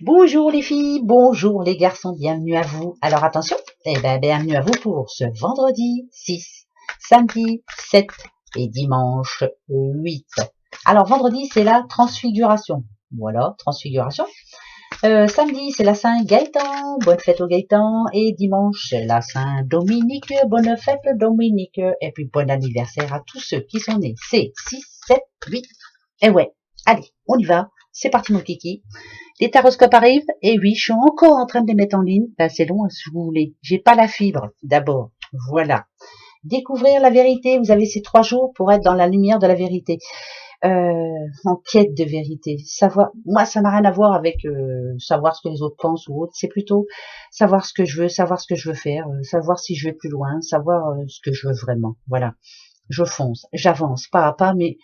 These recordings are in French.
Bonjour les filles, bonjour les garçons, bienvenue à vous. Alors attention, bienvenue à vous pour ce vendredi 6, samedi 7 et dimanche 8. Alors vendredi c'est la transfiguration, voilà, transfiguration. Samedi c'est la Saint-Gaëtan, bonne fête au Gaëtan. Et dimanche c'est la Saint-Dominique, bonne fête Dominique. Et puis bon anniversaire à tous ceux qui sont nés, c'est 6, 7, 8. Et ouais, allez, on y va, c'est parti mon kiki. Les taroscopes arrivent, et oui, je suis encore en train de les mettre en ligne. Ben, c'est long, si vous voulez. J'ai pas la fibre, d'abord. Voilà. Découvrir la vérité. Vous avez ces 3 jours pour être dans la lumière de la vérité. En quête de vérité. Savoir, moi, ça n'a rien à voir avec savoir ce que les autres pensent ou autre. C'est plutôt savoir ce que je veux, savoir ce que je veux faire, savoir si je vais plus loin, savoir ce que je veux vraiment. Voilà. Je fonce, j'avance, pas à pas, mais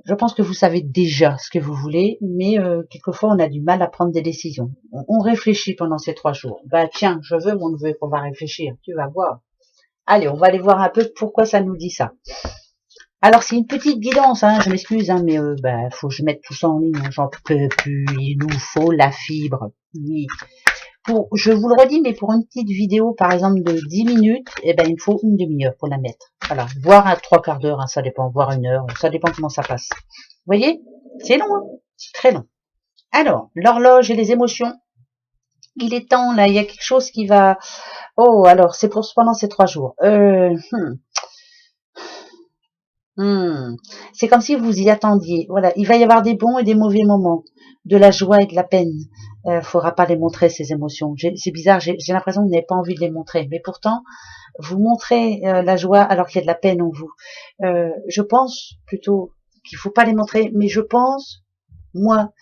je pense que vous savez déjà ce que vous voulez, mais quelquefois on a du mal à prendre des décisions. On réfléchit pendant ces 3 jours. Bah tiens, je veux mon neveu qu'on va réfléchir, tu vas voir. Allez, on va aller voir un peu pourquoi ça nous dit ça. Alors c'est une petite guidance, hein, je m'excuse, hein, mais faut que je mette tout ça en ligne, hein, j'en peux plus, il nous faut la fibre. Oui. Je vous le redis, mais pour une petite vidéo, par exemple, de 10 minutes, il me faut une demi-heure pour la mettre. Voilà, voire un 3/4 d'heure, hein, ça dépend, voire 1 heure, ça dépend comment ça passe. Vous voyez, c'est long, hein, c'est très long. Alors, l'horloge et les émotions, il est temps, là, il y a quelque chose qui va... Oh, alors, c'est pour pendant ces 3 jours. C'est comme si vous y attendiez. Voilà, il va y avoir des bons et des mauvais moments, de la joie et de la peine. Faudra pas les montrer, ces émotions. C'est bizarre, j'ai l'impression que vous n'avez pas envie de les montrer, mais pourtant vous montrez la joie alors qu'il y a de la peine en vous. Je pense plutôt qu'il faut pas les montrer, mais je pense, moi,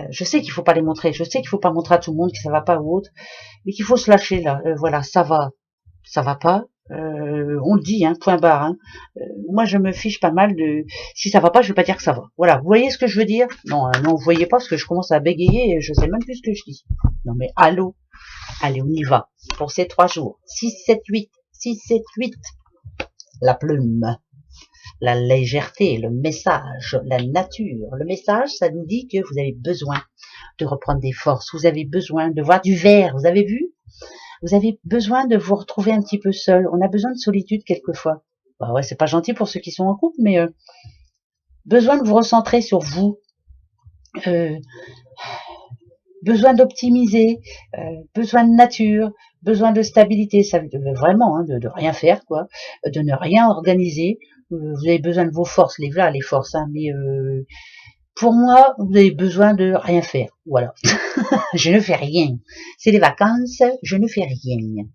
je sais qu'il faut pas les montrer, je sais qu'il faut pas montrer à tout le monde que ça va pas ou autre, mais qu'il faut se lâcher là. Voilà, ça va pas. On le dit, hein, point barre. Hein. Moi, je me fiche pas mal de... Si ça va pas, je vais pas dire que ça va. Voilà, vous voyez ce que je veux dire? Non, non, vous voyez pas parce que je commence à bégayer et je sais même plus ce que je dis. Non mais allô, allez, on y va. Pour ces 3 jours. 6, 7, 8. 6, 7, 8. La plume, la légèreté, le message, la nature. Le message, ça nous dit que vous avez besoin de reprendre des forces. Vous avez besoin de voir du vert. Vous avez vu? Vous avez besoin de vous retrouver un petit peu seul. On a besoin de solitude quelquefois. Bah ouais, c'est pas gentil pour ceux qui sont en couple, mais besoin de vous recentrer sur vous. Besoin d'optimiser, besoin de nature, besoin de stabilité, ça veut dire vraiment hein, de rien faire, quoi, de ne rien organiser. Vous avez besoin de vos forces, les forces, hein, mais pour moi, vous avez besoin de rien faire. Voilà, je ne fais rien. C'est les vacances, je ne fais rien.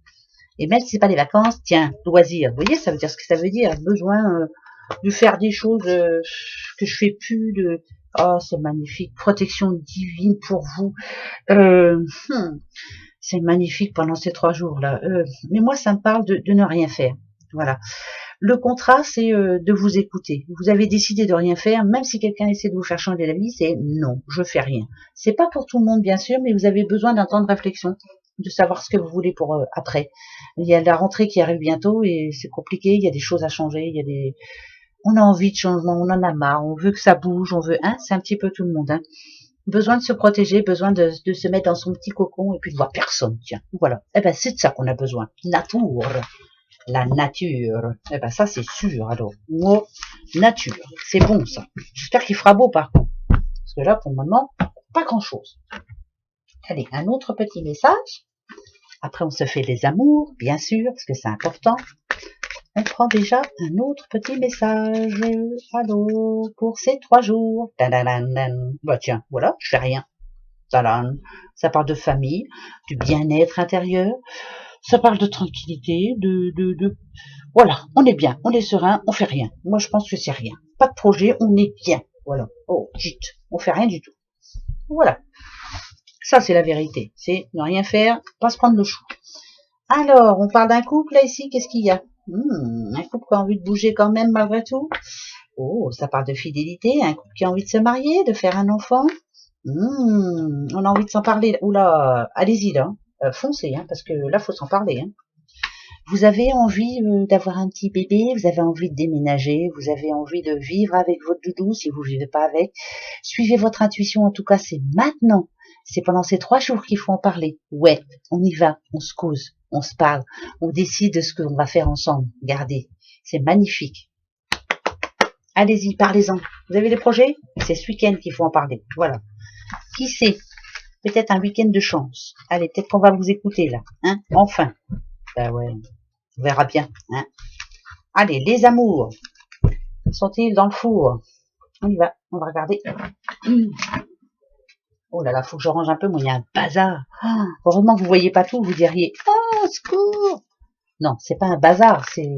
Et même si c'est pas les vacances, tiens, loisir. Vous voyez, ça veut dire ce que ça veut dire. Besoin de faire des choses que je fais plus. Oh, c'est magnifique. Protection divine pour vous. C'est magnifique pendant ces 3 jours-là. Mais moi, ça me parle de ne rien faire. Voilà. Le contrat, c'est de vous écouter. Vous avez décidé de rien faire, même si quelqu'un essaie de vous faire changer la vie, c'est non, je fais rien. C'est pas pour tout le monde, bien sûr, mais vous avez besoin d'un temps de réflexion, de savoir ce que vous voulez pour après. Il y a la rentrée qui arrive bientôt et c'est compliqué, il y a des choses à changer, il y a des... On a envie de changement, on en a marre, on veut que ça bouge, on veut... Hein, c'est un petit peu tout le monde, hein. Besoin de se protéger, besoin de se mettre dans son petit cocon et puis de voir personne, tiens. Voilà. Eh ben, c'est de ça qu'on a besoin. Nature. La nature. Eh ben, ça, c'est sûr, alors. Moi, nature. C'est bon, ça. J'espère qu'il fera beau, par contre. Parce que là, pour le moment, pas grand chose. Allez, un autre petit message. Après, on se fait les amours, bien sûr, parce que c'est important. On prend déjà un autre petit message. Allô, pour ces 3 jours. Bah tiens, voilà, je fais rien. Ça parle de famille, du bien-être intérieur. Ça parle de tranquillité, Voilà, on est bien, on est serein, on fait rien. Moi, je pense que c'est rien. Pas de projet, on est bien. Voilà. Oh, zut, on fait rien du tout. Voilà. Ça, c'est la vérité. C'est ne rien faire, pas se prendre le chou. Alors, on parle d'un couple, là, ici, qu'est-ce qu'il y a? Un couple qui a envie de bouger quand même, malgré tout. Oh, ça parle de fidélité, un couple qui a envie de se marier, de faire un enfant. On a envie de s'en parler. Oula, allez-y, là. Foncez, hein, parce que là, faut s'en parler, hein. Vous avez envie d'avoir un petit bébé, vous avez envie de déménager, vous avez envie de vivre avec votre doudou si vous vivez pas avec. Suivez votre intuition, en tout cas, c'est maintenant. C'est pendant ces 3 jours qu'il faut en parler. Ouais, on y va, on se cause, on se parle, on décide de ce qu'on va faire ensemble. Regardez, c'est magnifique. Allez-y, parlez-en. Vous avez des projets? C'est ce week-end qu'il faut en parler. Voilà. Qui sait? Peut-être un week-end de chance. Allez, peut-être qu'on va vous écouter là. Hein? Enfin. Ben ouais, on verra bien. Hein? Allez, les amours. Sont-ils dans le four? On y va, on va regarder. Oh là là, faut que je range un peu, moi il y a un bazar. Ah, heureusement que vous voyez pas tout, vous diriez « Oh, secours !» Non, c'est pas un bazar, c'est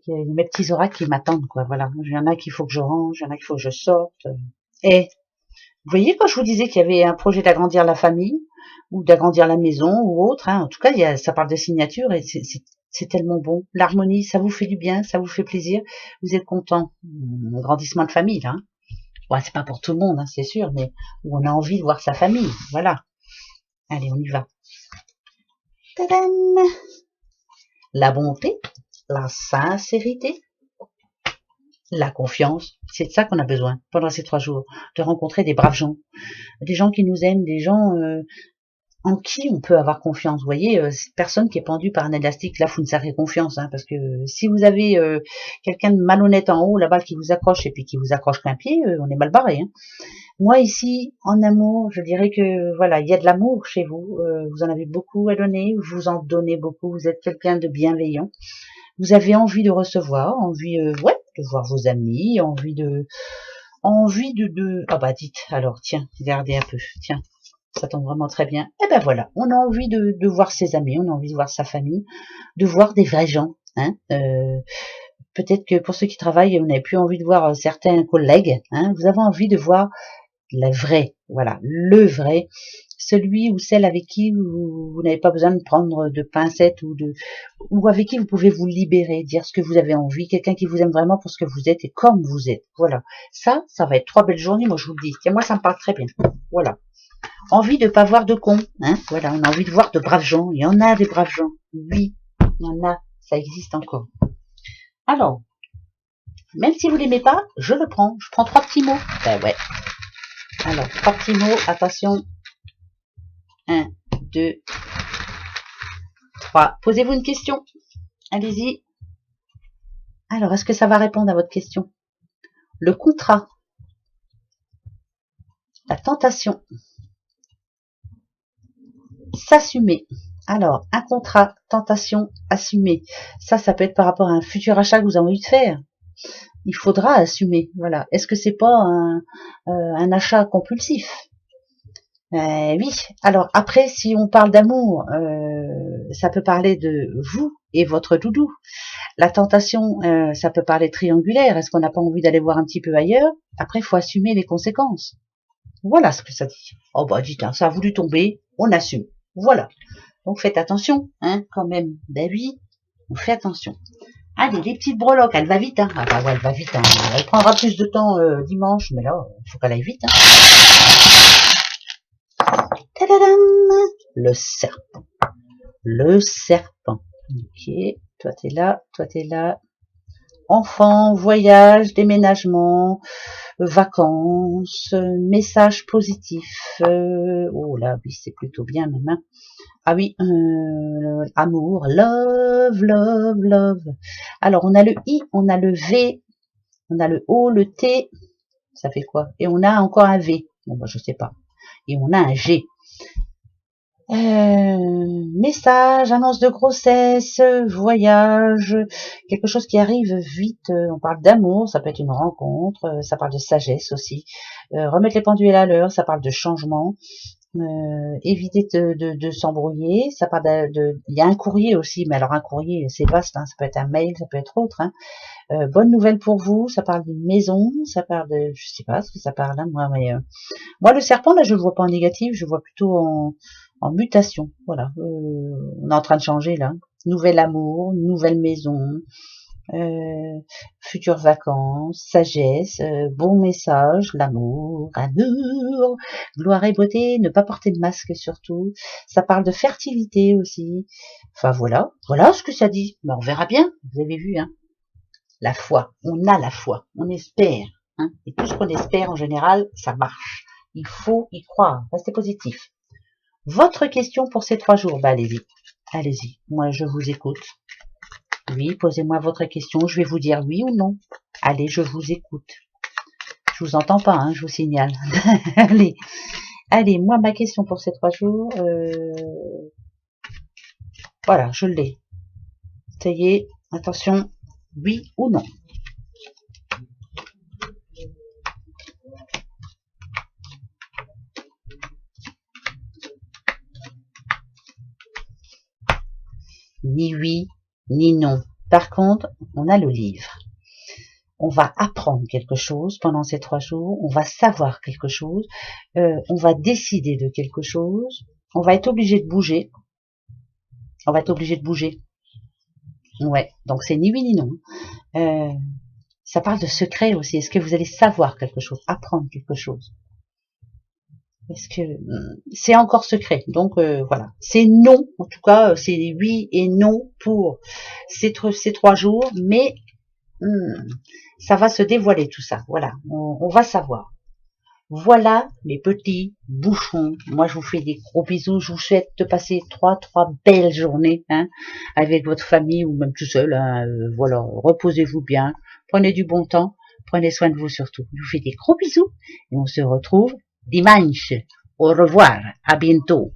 qu'il y a mes petits oracles qui m'attendent, quoi. Voilà, il y en a qu'il faut que je range, il y en a qu'il faut que je sorte. Et vous voyez quand je vous disais qu'il y avait un projet d'agrandir la famille, ou d'agrandir la maison, ou autre, hein, en tout cas, ça parle de signature, et c'est tellement bon. L'harmonie, ça vous fait du bien, ça vous fait plaisir, vous êtes content. Grandissement de famille, là. Hein. Bon, c'est pas pour tout le monde, hein, c'est sûr, mais où on a envie de voir sa famille, voilà. Allez, on y va. Tadam! La bonté, la sincérité, la confiance, c'est de ça qu'on a besoin pendant ces 3 jours, de rencontrer des braves gens, des gens qui nous aiment, des gens en qui on peut avoir confiance. Vous voyez, cette personne qui est pendue par un élastique, là, vous ne savez confiance, hein, parce que si vous avez quelqu'un de malhonnête en haut, là-bas, qui vous accroche et puis qui vous accroche qu'un pied, on est mal barré. Hein. Moi, ici, en amour, je dirais que, voilà, il y a de l'amour chez vous, vous en avez beaucoup à donner, vous en donnez beaucoup, vous êtes quelqu'un de bienveillant, vous avez envie de recevoir, envie, ouais, de voir vos amis, envie de, ah bah dites, alors, tiens, regardez un peu, tiens. Ça tombe vraiment très bien. Et ben voilà, on a envie de voir ses amis, on a envie de voir sa famille, de voir des vrais gens. Hein. Peut-être que pour ceux qui travaillent, vous n'avez plus envie de voir certains collègues. Hein. Vous avez envie de voir le vrai, voilà, le vrai, celui ou celle avec qui vous n'avez pas besoin de prendre de pincettes ou avec qui vous pouvez vous libérer, dire ce que vous avez envie, quelqu'un qui vous aime vraiment pour ce que vous êtes et comme vous êtes. Voilà, ça va être 3 belles journées, moi je vous le dis. Et moi ça me parle très bien. Voilà. Envie de pas voir de cons, hein, voilà, on a envie de voir de braves gens, il y en a des braves gens, oui, il y en a, ça existe encore. Alors, même si vous l'aimez pas, je le prends, je prends 3 petits mots, ben ouais. Alors, 3 petits mots, attention, 1, 2, 3, posez-vous une question, allez-y. Alors, est-ce que ça va répondre à votre question? Le contrat, la tentation, s'assumer. Alors, un contrat, tentation, assumer. Ça peut être par rapport à un futur achat que vous avez envie de faire. Il faudra assumer. Voilà. Est-ce que c'est pas un achat compulsif? Oui. Alors après, si on parle d'amour, ça peut parler de vous et votre doudou. La tentation, ça peut parler triangulaire. Est-ce qu'on n'a pas envie d'aller voir un petit peu ailleurs? Après, il faut assumer les conséquences. Voilà ce que ça dit. Oh bah dites, hein, ça a voulu tomber, on assume. Voilà. Donc faites attention, hein, quand même. Ben oui, on fait attention. Allez, les petites breloques, elle va vite, hein. Ah bah ouais, elle va vite, hein. Elle prendra plus de temps dimanche, mais là, il faut qu'elle aille vite, hein. Tadadam! Le serpent. Le serpent. Ok, toi t'es là, toi t'es là. Enfant, voyage, déménagement, vacances, message positif. Oh là, oui, c'est plutôt bien même. Hein. Ah oui, amour, love, love, love. Alors, on a le I, on a le V, on a le O, le T. Ça fait quoi? Et on a encore un V. Bon, bah, je sais pas. Et on a un G. Message, annonce de grossesse, voyage, quelque chose qui arrive vite. On parle d'amour, ça peut être une rencontre, ça parle de sagesse aussi. Remettre les pendules à l'heure, ça parle de changement. Éviter de s'embrouiller, ça parle il y a un courrier aussi, mais alors un courrier c'est vaste, hein, ça peut être un mail, ça peut être autre. Hein. Bonne nouvelle pour vous, ça parle d'une maison, ça parle de, je sais pas ce que ça parle, hein, moi, mais moi le serpent là je le vois pas en négatif, je le vois plutôt en mutation. Voilà, on est en train de changer là. Nouvel amour, nouvelle maison, futures vacances, sagesse, bon message, l'amour, amour, gloire et beauté, ne pas porter de masque surtout. Ça parle de fertilité aussi. Enfin voilà, voilà ce que ça dit. Ben, on verra bien, vous avez vu, hein. La foi, on a la foi, on espère. Hein, et tout ce qu'on espère en général, ça marche. Il faut y croire. Restez positif. Votre question pour ces 3 jours, bah allez-y. Allez-y. Moi, je vous écoute. Oui, posez-moi votre question. Je vais vous dire oui ou non. Allez, je vous écoute. Je vous entends pas, hein, je vous signale. Allez. Allez, moi, ma question pour ces 3 jours, voilà, je l'ai. Ça y est, attention, oui ou non. Ni oui, ni non. Par contre, on a le livre. On va apprendre quelque chose pendant ces 3 jours, on va savoir quelque chose, on va décider de quelque chose, on va être obligé de bouger. On va être obligé de bouger. Ouais, donc c'est ni oui ni non. Ça parle de secret aussi. Est-ce que vous allez savoir quelque chose, apprendre quelque chose? Est-ce que c'est encore secret? Donc voilà, c'est non. En tout cas, c'est oui et non pour ces 3 jours, mais ça va se dévoiler tout ça. Voilà, on va savoir. Voilà les petits bouchons. Moi, je vous fais des gros bisous. Je vous souhaite de passer trois belles journées, hein, avec votre famille ou même tout seul. Hein, voilà, reposez-vous bien. Prenez du bon temps. Prenez soin de vous surtout. Je vous fais des gros bisous et on se retrouve dimanche. Au revoir. À bientôt.